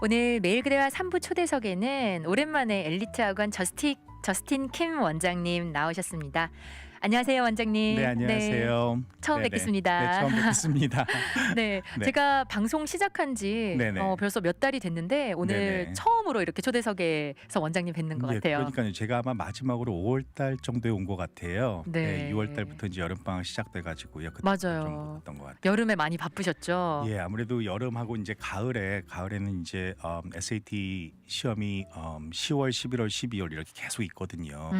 오늘 매일그대와 3부 초대석에는 오랜만에 엘리트 학원 저스틴 킴 원장님 나오셨습니다. 안녕하세요, 원장님. 네, 안녕하세요. 처음 네네. 뵙겠습니다. 네, 처음 뵙겠습니다. 네, 네. 제가 방송 시작한 지 네네. 벌써 몇 달이 됐는데 오늘 네네. 처음으로 이렇게 초대석에서 원장님 뵙는 것 예, 같아요. 그러니까요. 제가 아마 마지막으로 5월달 정도에 온 것 같아요. 네. 6월달부터 이제 여름방학 시작돼가지고요. 그때 맞아요. 좀 바빴던 것 같아요. 여름에 많이 바쁘셨죠? 예, 아무래도 여름하고 이제 가을에는 이제 SAT 시험이 10월, 11월, 12월 이렇게 계속 있거든요.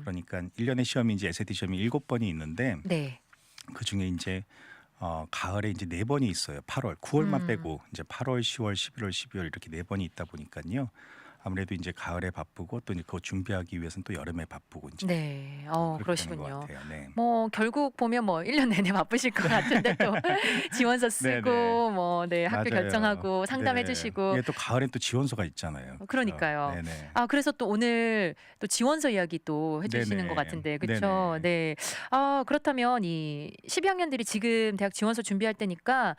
그러니까 1년에 시험이 이제 SAT 시험이 7번이 있는데 네. 그 중에 이제 가을에 이제 4번이 있어요. 8월, 9월만 빼고 이제 8월, 10월, 11월, 12월 이렇게 4번이 있다 보니까요. 아무래도 이제 가을에 바쁘고 또 이제 그거 준비하기 위해서는 또 여름에 바쁘고 이제 네. 그렇게 되는 것 그러시군요. 같아요. 네. 뭐 결국 보면 뭐 1년 내내 바쁘실 것 같은데 또 지원서 쓰고 네네. 뭐 네, 학교 맞아요. 결정하고 상담해 네. 주시고 예, 또 가을엔 또 지원서가 있잖아요. 그렇죠? 그러니까요. 네네. 그래서 또 오늘 또 지원서 이야기 또 해주시는 네네. 것 같은데, 그렇죠? 네네. 네. 그렇다면 이 12학년들이 지금 대학 지원서 준비할 때니까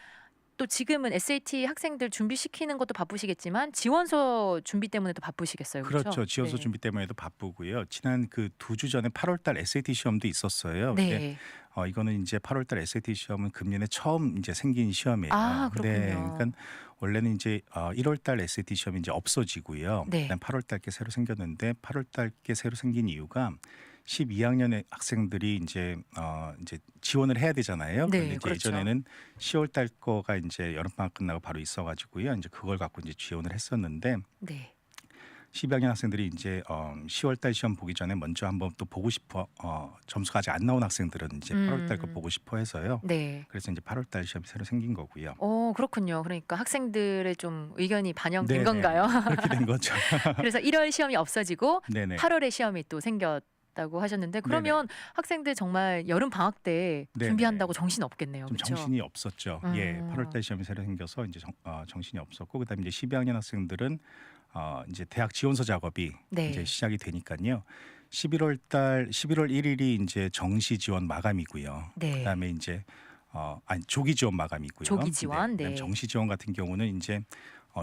또 지금은 SAT 학생들 준비시키는 것도 바쁘시겠지만 지원서 준비 때문에도 바쁘시겠어요, 그렇죠? 그렇죠. 지원서 네. 준비 때문에도 바쁘고요. 지난 그 2주 전에 8월달 SAT 시험도 있었어요. 근데 네. 이거는 이제 8월달 SAT 시험은 금년에 처음 이제 생긴 시험이에요. 그렇군요. 네, 그러니까 원래는 이제 1월달 SAT 시험이 이제 없어지고요. 네. 그다음 8월달께 새로 생겼는데 8월달께 새로 생긴 이유가 12학년의 학생들이 이제 지원을 해야 되잖아요. 네, 그런데 이제 그렇죠. 예전에는 10월달 거가 이제 여름방학 끝나고 바로 있어가지고요. 이제 그걸 갖고 이제 지원을 했었는데. 네. 12학년 학생들이 이제 10월달 시험 보기 전에 먼저 한번 또 보고 싶어 점수가 아직 안 나온 학생들은 이제 8월달 거 보고 싶어 해서요. 네. 그래서 이제 8월달 시험이 새로 생긴 거고요. 그렇군요. 그러니까 학생들의 좀 의견이 반영된 네네. 건가요? 그렇게 된 거죠. 그래서 1월 시험이 없어지고 네네. 8월에 시험이 또 생겼다고 하셨는데, 그러면 학생들 정말 여름 방학 때 네네. 준비한다고 정신 없겠네요. 좀 그렇죠? 정신이 없었죠. 예, 8월달 시험이 새로 생겨서 이제 정신이 없었고, 그다음에 이제 12학년 학생들은 이제 대학 지원서 작업이 네. 이제 시작이 되니까요. 11월 1일이 이제 정시 지원 마감이고요. 네. 그다음에 이제 조기 지원 마감이고요. 조기 지원, 그다음에 네. 정시 지원 같은 경우는 이제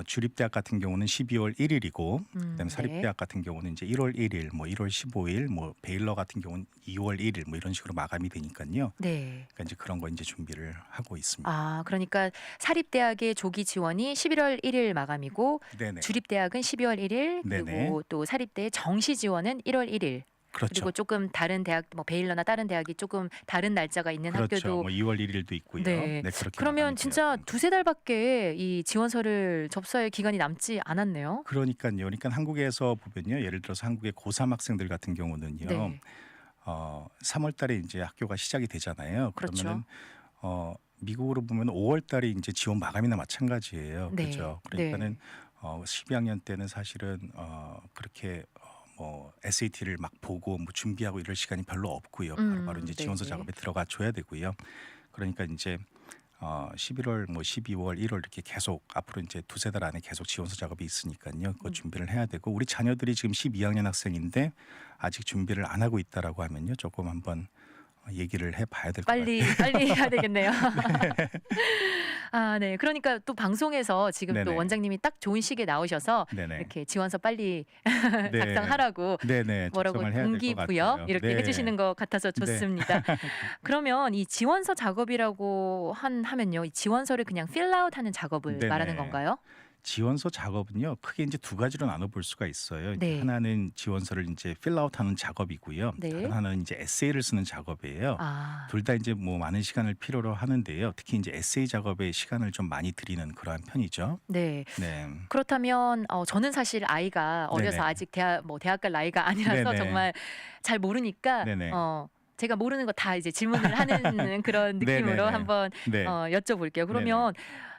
주립대학 같은 경우는 12월 1일이고, 그다음에 사립대학 같은 경우는 이제 1월 1일, 뭐 1월 15일, 뭐 베일러 같은 경우는 2월 1일, 뭐 이런 식으로 마감이 되니까요. 네. 그러니까 이제 그런 거 이제 준비를 하고 있습니다. 그러니까 사립대학의 조기 지원이 11월 1일 마감이고 네네. 주립대학은 12월 1일, 그리고 네네. 또 사립대의 정시 지원은 1월 1일. 그렇죠. 그리고 조금 다른 대학, 뭐 베일러나 다른 대학이 조금 다른 날짜가 있는 그렇죠. 학교도 뭐 2월 1일도 있고요. 네. 그렇게 그러면 마감이 진짜 되었습니다. 두세 달밖에 이 지원서를 접수할 기간이 남지 않았네요. 그러니까요. 그러니까 한국에서 보면요, 예를 들어서 한국의 고3 학생들 같은 경우는요, 네. 3월달에 이제 학교가 시작이 되잖아요. 그렇죠. 그러면은 미국으로 보면 5월달에 이제 지원 마감이나 마찬가지예요. 네. 그렇죠. 그러니까는 12학년 때는 사실은 그렇게 뭐 SAT를 막 보고 뭐 준비하고 이럴 시간이 별로 없고요. 바로 이제 지원서 네네. 작업에 들어가 줘야 되고요. 그러니까 이제 11월, 뭐 12월, 1월 이렇게 계속 앞으로 이제 두세 달 안에 계속 지원서 작업이 있으니까요. 그거 준비를 해야 되고, 우리 자녀들이 지금 12학년 학생인데 아직 준비를 안 하고 있다라고 하면요, 조금 한번 얘기를 해봐야 될 것 같아요. 빨리 해야 되겠네요. 네. 그러니까 또 방송에서 지금 또 네네. 원장님이 딱 좋은 시기에 나오셔서 네네. 이렇게 지원서 빨리 네. 작성하라고 네네. 뭐라고 작성을 해야 될 것 동기부여 같아요. 이렇게 네. 해주시는 것 같아서 네. 좋습니다. 그러면 이 지원서 작업이라고 하면요, 이 지원서를 그냥 필아웃하는 작업을 네네. 말하는 건가요? 지원서 작업은요, 크게 이제 두 가지로 나눠볼 수가 있어요. 네. 하나는 지원서를 이제 필아웃하는 작업이고요. 네. 다른 하나는 이제 에세이를 쓰는 작업이에요. 둘 다 이제 뭐 많은 시간을 필요로 하는데요. 특히 이제 에세이 작업에 시간을 좀 많이 들이는 그러한 편이죠. 네. 네. 그렇다면 저는 사실 아이가 어려서 네네. 아직 대학 갈 나이가 아니라서 네네. 정말 잘 모르니까 네네. 제가 모르는 거 다 이제 질문을 하는 그런 느낌으로 네네네. 한번 네. 여쭤볼게요. 그러면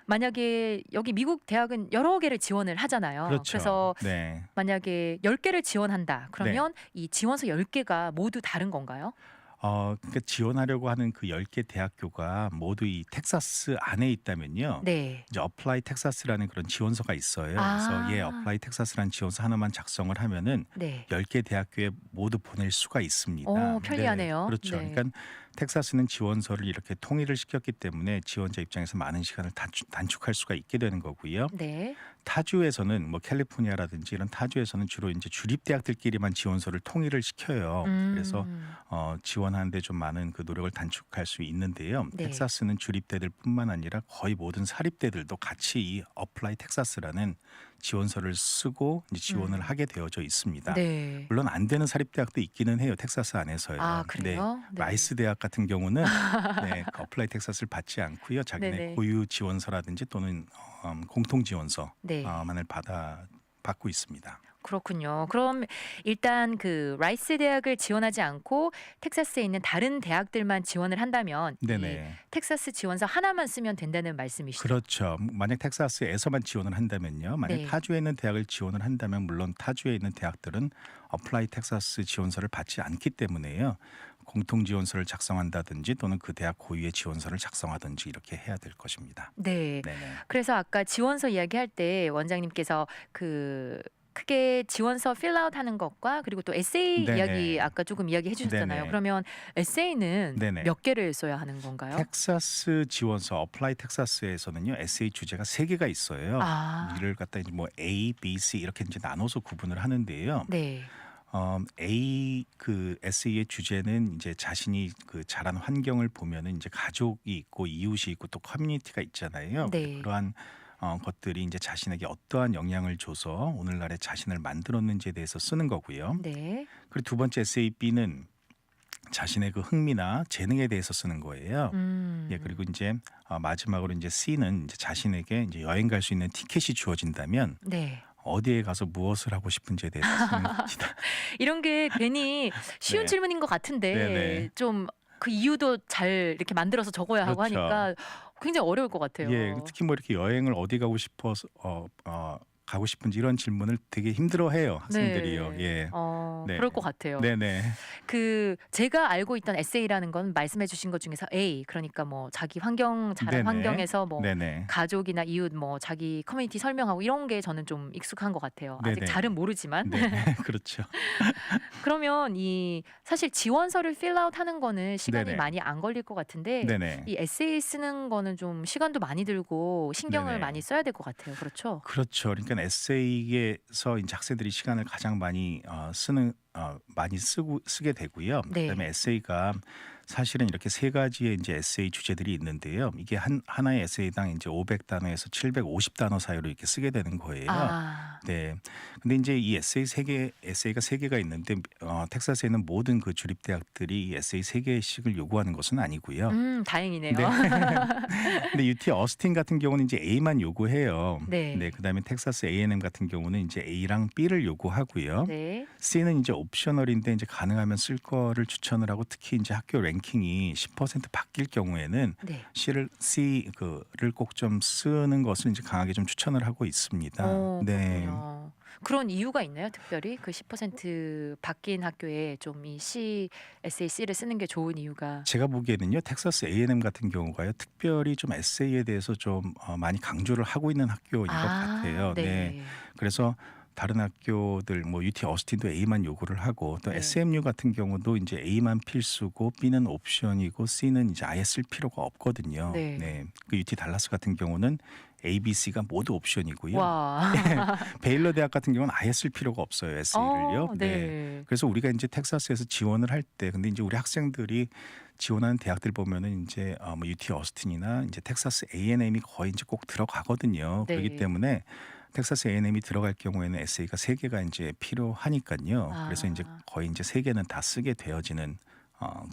만약에 여기 미국 대학은 여러 개를 지원을 하잖아요. 그렇죠. 래서 네. 만약에 10개를 지원한다. 그러면 이 지원서 10개가 모두 다른 건가요? 그러니까 지원하려고 하는 그 10개 대학교가 모두 이 텍사스 안에 있다면요. 네. 이제 어플라이 텍사스라는 그런 지원서가 있어요. 아. 그래서 어플라이 텍사스라는 지원서 하나만 작성을 하면은 네. 10개 대학교에 모두 보낼 수가 있습니다. 편리하네요. 네, 그렇죠. 네. 그러니까 텍사스는 지원서를 이렇게 통일을 시켰기 때문에 지원자 입장에서 많은 시간을 단축할 수가 있게 되는 거고요. 네. 타주에서는 뭐 캘리포니아라든지 이런 타주에서는 주로 이제 주립 대학들끼리만 지원서를 통일을 시켜요. 그래서 지원하는데 좀 많은 그 노력을 단축할 수 있는데요. 네. 텍사스는 주립대들뿐만 아니라 거의 모든 사립대들도 같이 이 어플라이 텍사스라는 지원서를 쓰고 이제 지원을 하게 되어져 있습니다. 네. 물론 안 되는 사립대학도 있기는 해요. 텍사스 안에서요. 아, 그래요? 네. 라이스 대학 같은 경우는 네, 그 어플라이 텍사스를 받지 않고요. 자기네 네네. 고유 지원서라든지 또는 공통 네. 지원서만을 받고 있습니다. 그렇군요. 그럼 일단 그 라이스 대학을 지원하지 않고 텍사스에 있는 다른 대학들만 지원을 한다면 이 네네. 텍사스 지원서 하나만 쓰면 된다는 말씀이시죠? 그렇죠. 만약 텍사스에서만 지원을 한다면요. 만약 네. 타주에 있는 대학을 지원을 한다면 물론 타주에 있는 대학들은 어플라이 텍사스 지원서를 받지 않기 때문에요. 공통 지원서를 작성한다든지 또는 그 대학 고유의 지원서를 작성하든지 이렇게 해야 될 것입니다. 네. 네네. 그래서 아까 지원서 이야기할 때 원장님께서 그 크게 지원서 필아웃 하는 것과 그리고 또 에세이 네네. 이야기 아까 조금 이야기해 주셨잖아요. 네네. 그러면 에세이는 네네. 몇 개를 써야 하는 건가요? 텍사스 지원서 어플라이 텍사스에서는요. 에세이 주제가 3개가 있어요. 아. 이를 갖다 이제 뭐 A, B, C 이렇게 이제 나눠서 구분을 하는데요. 네. A 그 에세이의 주제는 이제 자신이 그 자란 환경을 보면은 이제 가족이 있고 이웃이 있고 또 커뮤니티가 있잖아요. 네. 그러한 것들이 이제 자신에게 어떠한 영향을 줘서 오늘날의 자신을 만들었는지에 대해서 쓰는 거고요. 네. 그리고 두 번째 에세이 B는 자신의 그 흥미나 재능에 대해서 쓰는 거예요. 예, 그리고 이제 마지막으로 이제 C는 이제 자신에게 이제 여행 갈 수 있는 티켓이 주어진다면 네. 어디에 가서 무엇을 하고 싶은지에 대해서 쓰는 겁니다. 이런 게 괜히 쉬운 네. 질문인 것 같은데 네네. 좀 그 이유도 잘 이렇게 만들어서 적어야 하고 그렇죠. 하니까 굉장히 어려울 것 같아요. 예, 특히 뭐 이렇게 여행을 어디 가고 싶어서 가고 싶은지 이런 질문을 되게 힘들어해요 학생들이요. 네. 예, 네, 그럴 것 같아요. 네네, 그 제가 알고 있던 에세이라는 건 말씀해 주신 것 중에서 A 그러니까 뭐 자기 환경 자란 네네. 환경에서 뭐 네네, 가족이나 이웃 뭐 자기 커뮤니티 설명하고 이런 게 저는 좀 익숙한 것 같아요. 아직 네네. 잘은 모르지만. 네, 그렇죠. 그러면 이 사실 지원서를 필아웃 하는 거는 시간이 네네. 많이 안 걸릴 것 같은데 네네. 이 에세이 쓰는 거는 좀 시간도 많이 들고 신경을 네네. 많이 써야 될 것 같아요. 그렇죠? 그렇죠. 그러니까 에세이에서 이제 학생들이 시간을 가장 많이 쓰게 되고요. 네. 그다음에 에세이가 사실은 이렇게 3가지의 이제 에세이 주제들이 있는데요. 이게 하나의 에세이당 이제 500단어에서 750단어 사이로 이렇게 쓰게 되는 거예요. 아, 네. 근데 이제 이 에세이가 3개가 있는데 텍사스에 있는 모든 그 주립 대학들이 이 에세이 3개씩을 요구하는 것은 아니고요. 다행이네요. 네. 근데 UT 어스틴 같은 경우는 이제 A만 요구해요. 네. 네. 그다음에 텍사스 A&M 같은 경우는 이제 A랑 B를 요구하고요. 네. C는 이제 옵셔널인데 이제 가능하면 쓸 거를 추천을 하고 특히 이제 학교 랭킹이 10% 바뀔 경우에는 네. C를 꼭 좀 쓰는 것을 이제 강하게 좀 추천을 하고 있습니다. 네. 그렇군요. 그런 이유가 있나요? 특별히 그 10% 바뀐 학교에 좀 이 SAC를 쓰는 게 좋은 이유가 제가 보기에는요. 텍사스 A&M 같은 경우가요. 특별히 좀 에세이에 대해서 좀 많이 강조를 하고 있는 학교인 것 같아요. 네. 그래서 다른 학교들 뭐 UT 어스틴도 A만 요구를 하고 또 네. SMU 같은 경우도 이제 A만 필수고 B는 옵션이고 C는 이제 아예 쓸 필요가 없거든요. 네. 네. 그 UT 달라스 같은 경우는 A, B, C가 모두 옵션이고요. 와. 베일러 대학 같은 경우는 아예 쓸 필요가 없어요. 에세이를요. 네. 그래서 우리가 이제 텍사스에서 지원을 할 때 근데 이제 우리 학생들이 지원하는 대학들 보면은 이제 뭐 UT 어스틴이나 이제 텍사스 A&M이 거의 이제 꼭 들어가거든요. 네. 그렇기 때문에 텍사스 A&M이 들어갈 경우에는 에세이가 3개가 이제 필요하니까요. 그래서 이제 거의 이제 3개는 다 쓰게 되어지는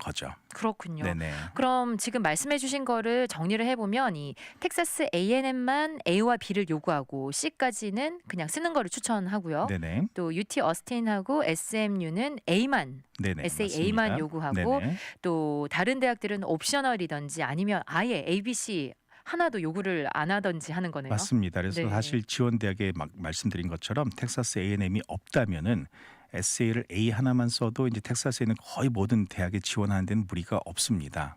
거죠. 그렇군요. 네네. 그럼 지금 말씀해 주신 거를 정리를 해보면 이 텍사스 A&M만 A와 B를 요구하고 C까지는 그냥 쓰는 거를 추천하고요. 네네. 또 UT 어스틴하고 SMU는 A만 네네. SAA만 맞습니다. 요구하고 네네. 또 다른 대학들은 옵셔널이든지 아니면 아예 ABC 하나도 요구를 안 하든지 하는 거네요. 맞습니다. 그래서 네. 사실 지원 대학에 막 말씀드린 것처럼 텍사스 A&M이 없다면은 에세이를 A 하나만 써도 이제 텍사스에 있는 거의 모든 대학에 지원하는 데는 무리가 없습니다.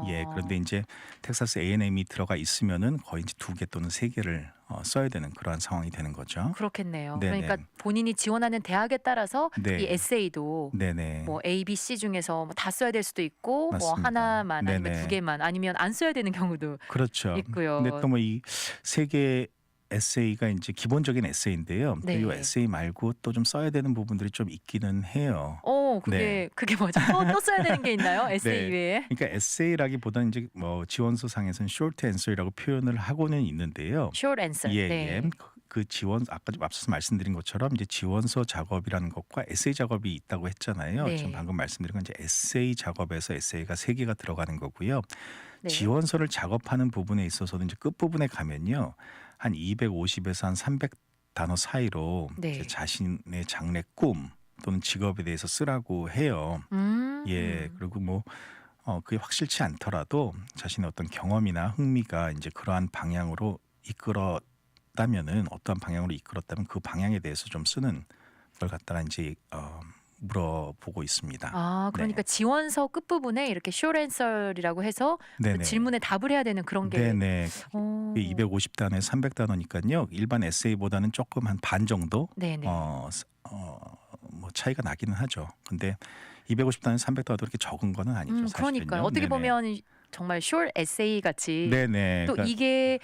예, 그런데 이제 텍사스 A&M이 들어가 있으면은 거의 이제 2개 또는 3개를 써야 되는 그러한 상황이 되는 거죠. 그렇겠네요. 네네. 그러니까 본인이 지원하는 대학에 따라서 네. 이 에세이도 네네. 뭐 A, B, C 중에서 뭐 다 써야 될 수도 있고 뭐 맞습니다. 하나만 아니면 네네. 2개만 아니면 안 써야 되는 경우도 그렇죠. 있고요. 근데 또 뭐 이 세 개 에세이가 이제 기본적인 에세이인데요. 또 이 네. 에세이 말고 또 좀 써야 되는 부분들이 좀 있기는 해요. 그게 뭐죠? 또 써야 되는 게 있나요? 에세이 네. 외에? 그러니까 에세이라기보다는 이제 뭐 지원서 상에서는 short answer이라고 표현을 하고는 있는데요. Short answer. 예, 네. 예. 그 지원 아까 좀 앞서서 말씀드린 것처럼 이제 지원서 작업이라는 것과 에세이 작업이 있다고 했잖아요. 네. 지금 방금 말씀드린 건 이제 에세이 작업에서 에세이가 3개가 들어가는 거고요. 네. 지원서를 작업하는 부분에 있어서도 이제 끝부분에 가면요. 한 250에서 한 300단어 사이로 네. 이제 자신의 장래 꿈 또는 직업에 대해서 쓰라고 해요. 예, 그리고 뭐 그게 확실치 않더라도 자신의 어떤 경험이나 흥미가 이제 그러한 방향으로 이끌었다면은 어떠한 방향으로 이끌었다면 그 방향에 대해서 좀 쓰는 걸 갖다가 이제 물어보고 있습니다. 그러니까 지원서 끝부분에 이렇게 short answer이라고 해서 그 네네. 질문에 답을 해야 되는 그런 게 네네. 어. 250단에 300단어니까요. 일반 에세이보다는 조금 한 반 정도 네네. 뭐 차이가 나기는 하죠. 근데 250단에 300단어도 그렇게 적은 거는 아니죠. 그러니까요. 사실은요. 어떻게 네네. 보면 정말 short essay 같이 네네. 또 그러니까 이게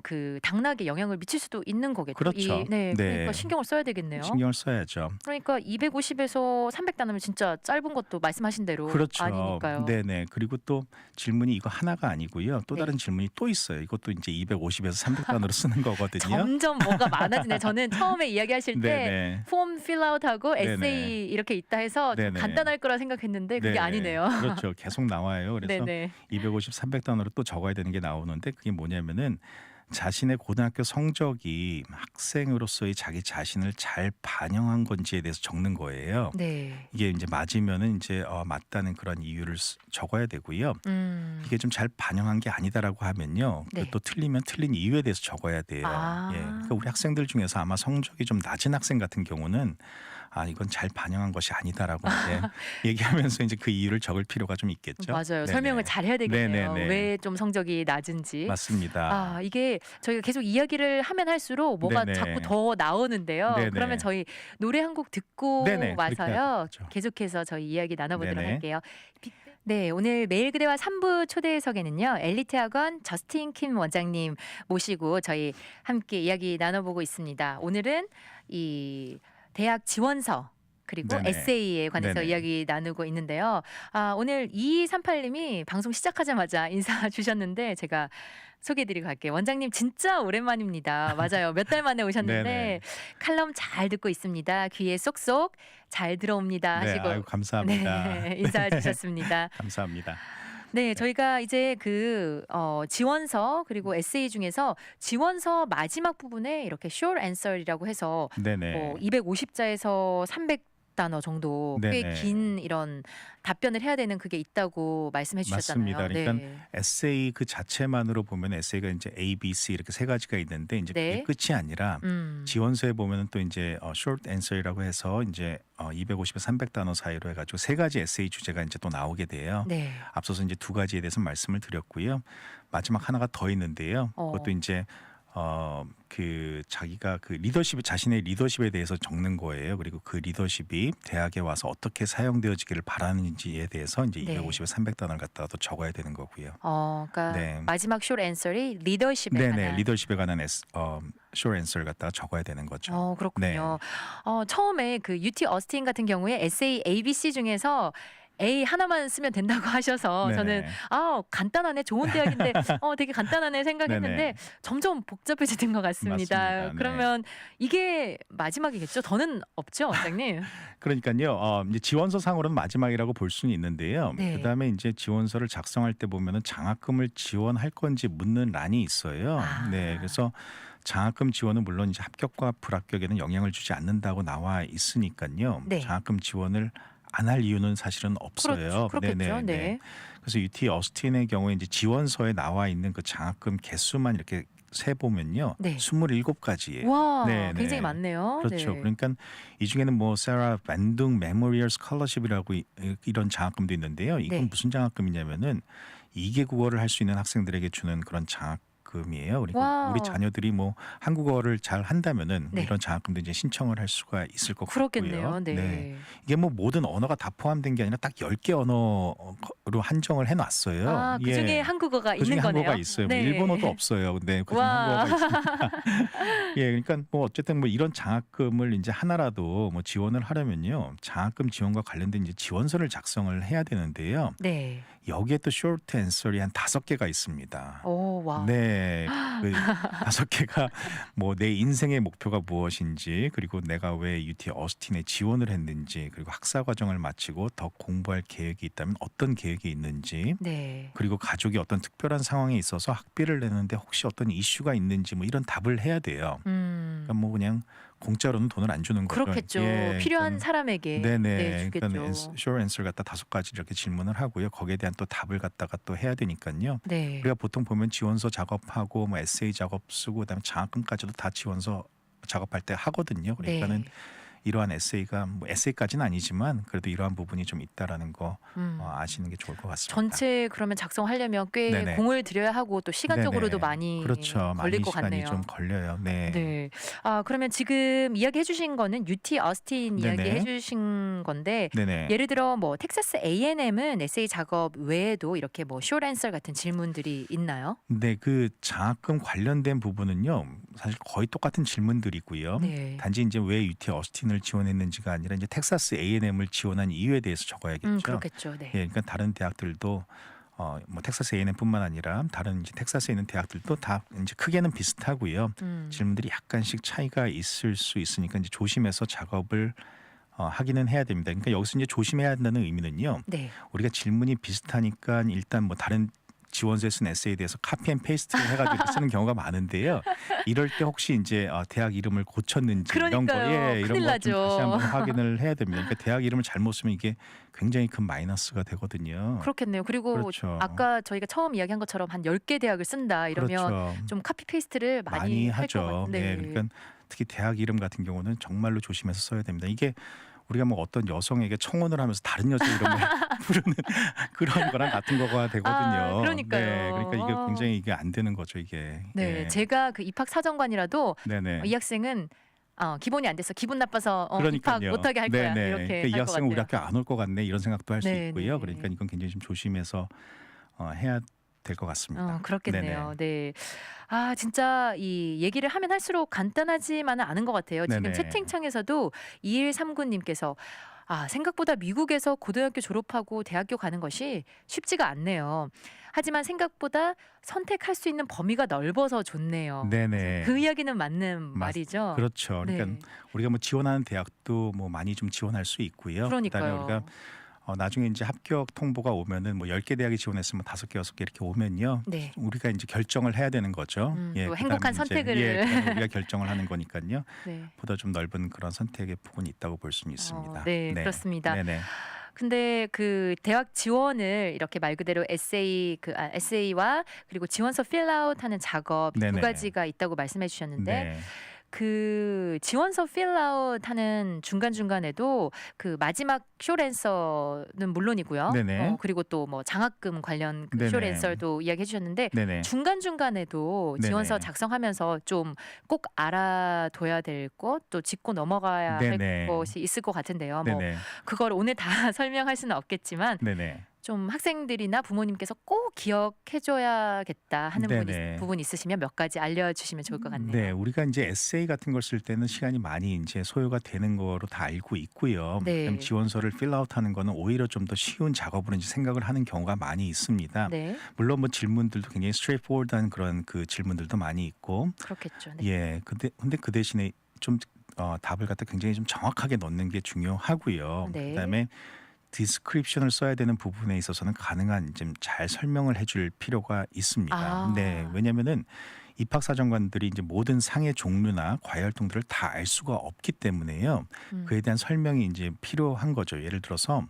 그 당락에 영향을 미칠 수도 있는 거겠죠. 그렇죠. 네, 네. 그러니까 신경을 써야 되겠네요. 신경을 써야죠. 그러니까 250에서 300단어면 진짜 짧은 것도 말씀하신 대로 그렇죠. 아니니까요. 네네. 그리고 또 질문이 이거 하나가 아니고요. 또 네. 다른 질문이 또 있어요. 이것도 이제 250에서 300단어로 쓰는 거거든요. 점점 뭐가 많아지네. 저는 처음에 이야기하실 때 네네. 폼 필아웃하고 네네. 에세이 이렇게 있다 해서 좀 네네. 간단할 거라 생각했는데 그게 네네. 아니네요. 그렇죠. 계속 나와요. 그래서 네네. 250, 300단어로 또 적어야 되는 게 나오는데 그게 뭐냐면은 자신의 고등학교 성적이 학생으로서의 자기 자신을 잘 반영한 건지에 대해서 적는 거예요. 네. 이게 이제 맞으면은 이제 맞다는 그런 이유를 적어야 되고요. 이게 좀 잘 반영한 게 아니다라고 하면요. 네. 또 틀리면 틀린 이유에 대해서 적어야 돼요. 예. 그러니까 우리 학생들 중에서 아마 성적이 좀 낮은 학생 같은 경우는 이건 잘 반영한 것이 아니다라고 이제 얘기하면서 이제 그 이유를 적을 필요가 좀 있겠죠. 맞아요. 네네. 설명을 잘 해야 되겠네요. 네네네. 왜 좀 성적이 낮은지. 맞습니다. 이게 저희가 계속 이야기를 하면 할수록 뭐가 네네. 자꾸 더 나오는데요. 네네. 그러면 저희 노래 한 곡 듣고 네네. 그렇게 와서요. 하죠. 계속해서 저희 이야기 나눠보도록 네네. 할게요. 네, 오늘 매일 그대와 3부 초대석에는요. 엘리트 학원 저스틴 킴 원장님 모시고 저희 함께 이야기 나눠보고 있습니다. 오늘은 이 대학 지원서 그리고 네네. 에세이에 관해서 네네. 이야기 나누고 있는데요. 오늘 2238님이 방송 시작하자마자 인사 주셨는데 제가 소개해드리고 갈게요. 원장님 진짜 오랜만입니다. 맞아요. 몇 달 만에 오셨는데 네네. 칼럼 잘 듣고 있습니다. 귀에 쏙쏙 잘 들어옵니다 네, 하시고 아유, 감사합니다. 네, 인사 주셨습니다. 감사합니다. 네, 저희가 이제 지원서 그리고 에세이 중에서 지원서 마지막 부분에 이렇게 short answer이라고 해서 네네. 250자에서 300단어 정도 꽤 네네. 긴 이런 답변을 해야 되는 그게 있다고 말씀해 주셨잖아요. 맞습니다. 그러니까 네. 에세이 그 자체만으로 보면 에세이가 이제 A, B, C 이렇게 3가지가 있는데 이제 네. 그게 끝이 아니라 지원서에 보면은 또 이제 short answer이라고 해서 이제 250에서 300단어 사이로 해가지고 3가지 에세이 주제가 이제 또 나오게 돼요. 네. 앞서서 이제 2가지에 대해서 말씀을 드렸고요. 마지막 하나가 더 있는데요. 그것도 이제 그 자기가 그 리더십 자신의 리더십에 대해서 적는 거예요. 그리고 그 리더십이 대학에 와서 어떻게 사용되어지기를 바라는지에 대해서 이제 네. 250에서 300단어를 갖다가 또 적어야 되는 거고요. 그러니까 네. 마지막 short answer이 리더십에 네네, 관한. 리더십에 관한 short answer 갖다가 적어야 되는 거죠. 그렇군요. 처음에 그 UT 어스틴 같은 경우에 에세이 ABC 중에서 A 하나만 쓰면 된다고 하셔서 네네. 저는 간단하네, 좋은 대학인데 되게 간단하네 생각했는데 네네. 점점 복잡해지는 것 같습니다. 맞습니다. 네. 그러면 이게 마지막이겠죠? 더는 없죠, 원장님? 그러니까요. 이제 지원서 상으로는 마지막이라고 볼 수는 있는데요. 네. 그다음에 이제 지원서를 작성할 때 보면은 장학금을 지원할 건지 묻는 란이 있어요. 네, 그래서 장학금 지원은 물론 이제 합격과 불합격에는 영향을 주지 않는다고 나와 있으니까요. 네. 장학금 지원을 안 할 이유는 사실은 없어요. 그렇겠죠. 네네, 네. 그래서 UT 어스틴의 경우에 이제 지원서에 나와 있는 그 장학금 개수만 이렇게 세 보면요. 네. 27가지예요. 와, 네, 굉장히 네. 많네요. 그렇죠. 네. 그러니까 이 중에는 뭐 세라 반둥 메모리얼 스칼러십이라고 이런 장학금도 있는데요. 이건 네. 무슨 장학금이냐면은 2개 국어를 할 수 있는 학생들에게 주는 그런 장학금이에요. 그리고 우리 와. 자녀들이 뭐 한국어를 잘 한다면은 네. 이런 장학금도 이제 신청을 할 수가 있을 것 같고요. 그렇겠네요. 네. 네. 이게 뭐 모든 언어가 다 포함된 게 아니라 딱 10개 언어로 한정을 해놨어요. 아, 그중에 예. 한국어가 그중에 있는 한국어가 거네요. 있어요. 뭐 네. 일본어도 없어요. 근데 그중에 와. 한국어가 있으니까. 예, 그러니까 뭐 어쨌든 뭐 이런 장학금을 이제 하나라도 뭐 지원을 하려면요, 장학금 지원과 관련된 이제 지원서를 작성을 해야 되는데요. 네. 여기에 또 short answer이 한 5개가 있습니다. 오, 와. 네, 그 5개가 뭐 내 인생의 목표가 무엇인지, 그리고 내가 왜 UT 어스틴에 지원을 했는지, 그리고 학사 과정을 마치고 더 공부할 계획이 있다면 어떤 계획이 있는지, 네. 그리고 가족이 어떤 특별한 상황에 있어서 학비를 내는데 혹시 어떤 이슈가 있는지 뭐 이런 답을 해야 돼요. 그러니까 뭐 그냥 공짜로는 돈을 안 주는 거죠. 그렇겠죠. 예, 필요한 그러니까 사람에게 네네. 주겠죠. 그러니까 short answer 갖다 5가지 이렇게 질문을 하고요. 거기에 대한 또 답을 갖다가 또 해야 되니까요. 네. 우리가 보통 보면 지원서 작업하고 뭐 에세이 작업 쓰고 그다음에 장학금까지도 다 지원서 작업할 때 하거든요. 그러니까는 네. 이러한 에세이가 뭐 에세이까지는 아니지만 그래도 이러한 부분이 좀 있다라는 거 음. 아시는 게 좋을 것 같습니다. 전체 그러면 작성하려면 꽤 네네. 공을 들여야 하고 또 시간적으로도 네네. 많이 그렇죠. 걸릴 많이 것 시간이 같네요. 좀 걸려요. 네. 네. 아, 그러면 지금 이야기해 주신 거는 UT 어스틴 네네. 이야기해 주신 건데 네네. 예를 들어 뭐 텍사스 A&M은 에세이 작업 외에도 이렇게 뭐 숏 앤서 같은 질문들이 있나요? 네, 그 장학금 관련된 부분은요, 사실 거의 똑같은 질문들이고요. 네. 단지 이제 왜 UT 어스틴을 지원했는지가 아니라 이제 텍사스 A&M을 지원한 이유에 대해서 적어야겠죠. 그렇겠죠. 네. 예, 그러니까 다른 대학들도 뭐 텍사스 A&M뿐만 아니라 다른 이제 텍사스에 있는 대학들도 다 이제 크게는 비슷하고요. 질문들이 약간씩 차이가 있을 수 있으니까 이제 조심해서 작업을 하기는 해야 됩니다. 그러니까 여기서 이제 조심해야 한다는 의미는요. 네. 우리가 질문이 비슷하니까 일단 뭐 다른 지원서에 쓴 에세이에 대해서 카피 앤 페이스트를 해가지고 이렇게 쓰는 경우가 많은데요. 이럴 때 혹시 이제 대학 이름을 고쳤는지 이런 거, 그러니까요. 예, 이런 큰일 거 좀 다시 한번 나죠. 확인을 해야 됩니다. 그러니까 대학 이름을 잘못 쓰면 이게 굉장히 큰 마이너스가 되거든요. 그렇겠네요. 그리고 그렇죠. 아까 저희가 처음 이야기한 것처럼 한 10개 대학을 쓴다 이러면 그렇죠. 좀 카피 페이스트를 많이 많이 할 것 하죠. 같네. 네, 그러니까 특히 대학 이름 같은 경우는 정말로 조심해서 써야 됩니다. 이게 우리가 뭐 어떤 여성에게 청혼을 하면서 다른 여자 이름을 부르는 그런 거랑 같은 거가 되거든요. 그러니까요. 네, 그러니까 이게 굉장히 이게 안 되는 거죠, 이게. 네, 예. 제가 그 입학 사정관이라도 네네. 이 학생은 기본이 안 돼서 기분 나빠서 입학 그러니까요. 못하게 할 거야 네네. 이렇게 그러니까 이 할 것 학생은 우리 같아요. 학교 안 올 것 같네 이런 생각도 할 수 네, 있고요. 네. 그러니까 이건 굉장히 좀 조심해서 해야 될 것 같습니다. 그렇겠네요. 네네. 네. 아, 진짜 이 얘기를 하면 할수록 간단하지만은 않은 것 같아요. 지금 네네. 채팅창에서도 2139님께서 생각보다 미국에서 고등학교 졸업하고 대학교 가는 것이 쉽지가 않네요. 하지만 생각보다 선택할 수 있는 범위가 넓어서 좋네요. 네네. 그 이야기는 맞는 말이죠. 그렇죠. 그러니까 네. 우리가 뭐 지원하는 대학도 뭐 많이 좀 지원할 수 있고요. 그다음에 그러니까요. 우리가 나중에 이제 합격 통보가 오면은 뭐 10개 대학이 지원했으면 5개, 6개 이렇게 오면요. 네. 우리가 이제 결정을 해야 되는 거죠. 또 그다음에 행복한 이제, 선택을. 그다음에 우리가 결정을 하는 거니까요. 네. 보다 좀 넓은 그런 선택의 폭은 있다고 볼 수는 있습니다. 네, 그렇습니다. 네네. 근데 그 대학 지원을 이렇게 말 그대로 에세이와 그리고 지원서 필아웃하는 작업 두 네네. 가지가 있다고 말씀해 주셨는데 네. 그 지원서 필아웃하는 중간중간에도 그 마지막 숏앤서는 물론이고요. 네네. 그리고 또 뭐 장학금 관련 그 네네. 숏앤서도 이야기해 주셨는데 네네. 중간중간에도 네네. 지원서 작성하면서 좀 꼭 알아둬야 될 것, 또 짚고 넘어가야 할 네네. 것이 있을 것 같은데요. 뭐 네네. 그걸 오늘 다 설명할 수는 없겠지만 네네. 좀 학생들이나 부모님께서 꼭 기억해줘야겠다 하는 네네. 부분 있으시면 몇 가지 알려주시면 좋을 것 같네요. 네, 우리가 이제 에세이 같은 걸 쓸 때는 시간이 많이 이제 소요가 되는 거로 다 알고 있고요. 네. 그다음 지원서를 필아웃하는 거는 오히려 좀 더 쉬운 작업으로 이제 생각을 하는 경우가 많이 있습니다. 네, 물론 뭐 질문들도 굉장히 straightforward한 그런 그 질문들도 많이 있고, 그렇겠죠. 네. 예, 근데 그 대신에 좀 답을 갖다 굉장히 좀 정확하게 넣는 게 중요하고요. 네. 그다음에 디스크립션을 써야 되는 부분에 있어서는 가능한 좀 잘 설명을 해줄 필요가 있습니다. 네, 왜냐하면은 입학사정관들이 이제 모든 상의 종류나 과외 활동들을 다 알 수가 없기 때문에요. 그에 대한 설명이 이제 필요한 거죠. 예를 들어서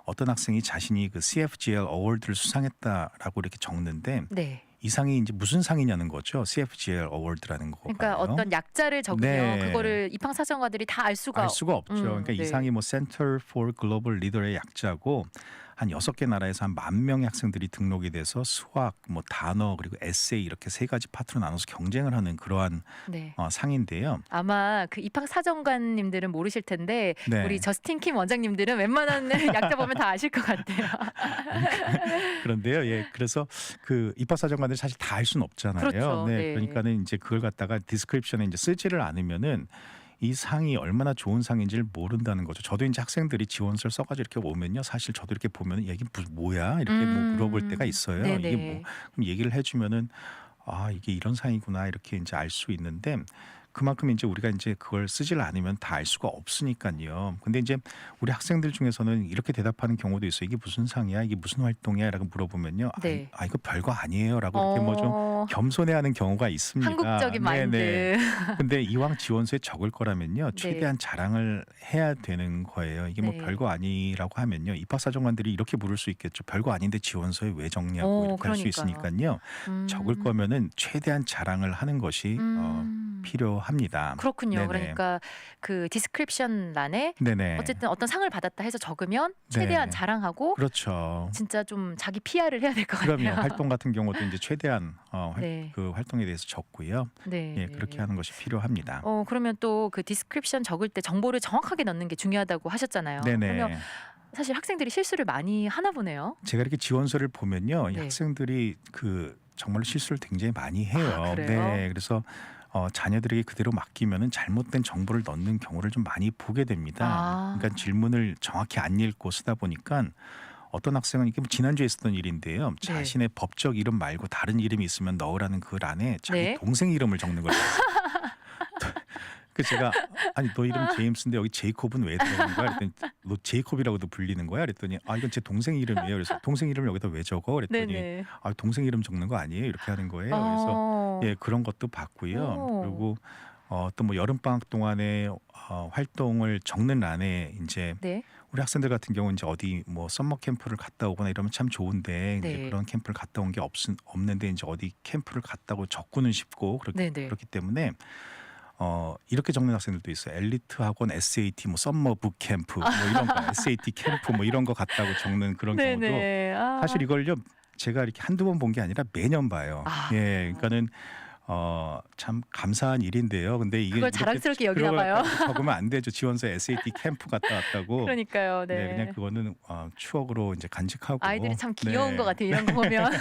어떤 학생이 자신이 그 CFGL 어워드를 수상했다라고 이렇게 적는데 네. 이 상이 이제 무슨 상이냐는 거죠. CFGL 어워드라는 거가요. 그러니까 어떤 약자를 적으면 네. 그거를 입학 사정관들이 다 알 수가 알 수가 없죠. 그러니까 이 네. 상이 뭐 Center for Global Leader의 약자고 한 6개 나라에서 한 10,000명의 학생들이 등록이 돼서 수학, 뭐 단어 그리고 에세이 이렇게 3가지 파트로 나눠서 경쟁을 하는 그러한 네. 상인데요. 아마 그 입학 사정관님들은 모르실 텐데 네. 우리 저스틴 킴 원장님들은 웬만한 약자 보면 다 아실 것 같아요. 그런데요. 예. 그래서 그 입학사정관들 사실 다 알 수는 없잖아요. 그렇죠. 네. 네. 그러니까는 이제 그걸 갖다가 디스크립션에 이제 쓰지를 않으면은 이 상이 얼마나 좋은 상인지를 모른다는 거죠. 저도 이제 학생들이 지원서를 써가지고 이렇게 오면요, 사실 저도 이렇게 보면 이게 뭐야 이렇게 뭐 물어볼 때가 있어요. 네네. 이게 뭐 그럼 얘기를 해주면은 아 이게 이런 상이구나 이렇게 이제 알 수 있는데 그만큼 이제 우리가 이제 그걸 쓰질 않으면 다 알 수가 없으니까요. 근데 이제 우리 학생들 중에서는 이렇게 대답하는 경우도 있어요. 이게 무슨 상이야? 이게 무슨 활동이야?라고 물어보면요. 네. 아 이거 별거 아니에요라고 이렇게 뭐 좀 겸손해하는 경우가 있습니다. 한국적인 네네. 마인드. 근데 이왕 지원서에 적을 거라면요, 최대한 자랑을 해야 되는 거예요. 이게 뭐 네. 별거 아니라고 하면요, 입학사정관들이 이렇게 물을 수 있겠죠. 별거 아닌데 지원서에 왜 적냐고 이렇게 할 수 그러니까요. 있으니까요. 적을 거면은 최대한 자랑을 하는 것이 필요합니다. 그렇군요. 네네. 그러니까 그 디스크립션 란에 네네. 어쨌든 어떤 상을 받았다 해서 적으면 최대한 네. 자랑하고 그렇죠. 진짜 좀 자기 PR을 해야 될 것 같아요. 그럼요. 활동 같은 경우도 이제 최대한 네. 그 활동에 대해서 적고요. 네. 예, 그렇게 하는 것이 필요합니다. 그러면 또 그 디스크립션 적을 때 정보를 정확하게 넣는 게 중요하다고 하셨잖아요. 네네. 그러면 사실 학생들이 실수를 많이 하나 보네요. 제가 이렇게 지원서를 보면요, 이 네. 학생들이 그 정말로 실수를 굉장히 많이 해요. 아, 그래요? 네, 그래서 자녀들에게 그대로 맡기면은 잘못된 정보를 넣는 경우를 좀 많이 보게 됩니다. 아. 그러니까 질문을 정확히 안 읽고 쓰다 보니까 어떤 학생은 이게 뭐 지난주에 있었던 일인데요. 네. 자신의 법적 이름 말고 다른 이름이 있으면 넣으라는 글 안에 자기 네. 동생 이름을 적는 거예요. 그 제가 아니 너 이름 제임스인데 여기 제이콥은 왜 들어간 거야? 그랬더니 너 제이콥이라고도 불리는 거야? 그랬더니 아 이건 제 동생 이름이에요. 그래서 동생 이름을 여기다 왜 적어? 그랬더니 네네. 아 동생 이름 적는 거 아니에요? 이렇게 하는 거예요. 그래서 예 그런 것도 봤고요. 오. 그리고 또 뭐 여름 방학 동안에 활동을 적는 란에 이제 네. 우리 학생들 같은 경우는 이제 어디 뭐 썸머 캠프를 갔다 오거나 이러면 참 좋은데 이제 네. 그런 캠프를 갔다 온 게 없는데 이제 어디 캠프를 갔다고 적고는 싶고 네네. 그렇기 때문에 이렇게 적는 학생들도 있어요. 엘리트 학원 SAT 뭐 썸머 북캠프 뭐 이런 거 SAT 캠프 뭐 이런 거 갔다고 적는 그런 경우도 네네. 아. 사실 이걸요 제가 이렇게 한두 번 본 게 아니라 매년 봐요. 아. 예, 그러니까는 참 감사한 일인데요. 근데 이게 그걸 이렇게 자랑스럽게 여기나 그걸 봐요. 갖다가 적으면 안 되죠. 지원서 SAT 캠프 갔다 왔다고. 그러니까요. 네, 네. 그냥 그거는 추억으로 이제 간직하고. 아이들이 참 귀여운 네. 것 같아요. 이런 거 보면.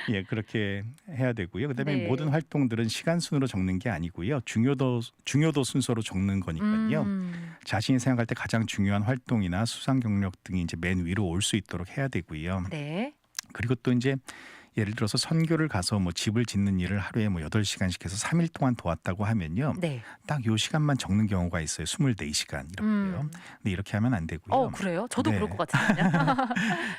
예, 그렇게 해야 되고요. 그다음에 네. 모든 활동들은 시간 순으로 적는 게 아니고요. 중요도 순서로 적는 거니까요. 자신이 생각할 때 가장 중요한 활동이나 수상 경력 등이 이제 맨 위로 올 수 있도록 해야 되고요. 네. 그리고 또 이제 예를 들어서 선교를 가서 뭐 집을 짓는 일을 하루에 뭐 8시간씩 해서 3일 동안 도왔다고 하면요. 네. 딱 요 시간만 적는 경우가 있어요. 24시간 이렇게요. 근데 이렇게 하면 안 되고요. 그래요? 저도 네. 그럴 것 같은데요.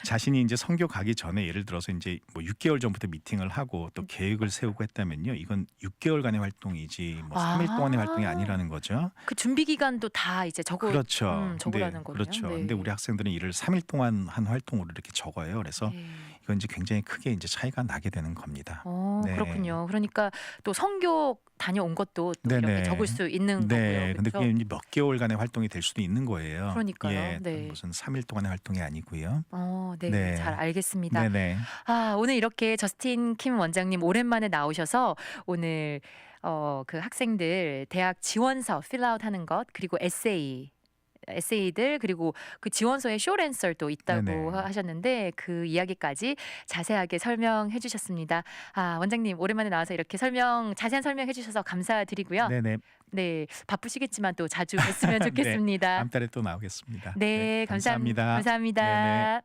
자신이 이제 선교 가기 전에 예를 들어서 이제 뭐 6개월 전부터 미팅을 하고 또 계획을 세우고 했다면요. 이건 6개월간의 활동이지 뭐 3일 동안의 활동이 아니라는 거죠. 그 준비 기간도 다 이제 그렇죠. 적으라는 거네요. 그렇죠. 네. 근데 우리 학생들은 이를 3일 동안 한 활동으로 이렇게 적어요. 그래서 네. 이건 이제 굉장히 크게 이제 차이가 나게 되는 겁니다. 네. 그렇군요. 그러니까 또 선교 다녀온 것도 또 네네. 이렇게 적을 수 있는 네, 거고요. 근데 그렇죠? 그게 이제 몇 개월간의 활동이 될 수도 있는 거예요. 그러니까요. 예, 네. 무슨 3일 동안의 활동이 아니고요. 네, 네. 잘 알겠습니다. 네네. 오늘 이렇게 저스틴 킴 원장님 오랜만에 나오셔서 오늘 그 학생들 대학 지원서 필아웃 하는 것 그리고 에세이들 그리고 그 지원서에 쇼랜서도 있다고 네네. 하셨는데 그 이야기까지 자세하게 설명해 주셨습니다. 원장님 오랜만에 나와서 이렇게 자세한 설명해 주셔서 감사드리고요. 네네. 네, 바쁘시겠지만 또 자주 뵀으면 좋겠습니다. 다음 달에 또 나오겠습니다. 네, 감사합니다. 감사합니다. 네네.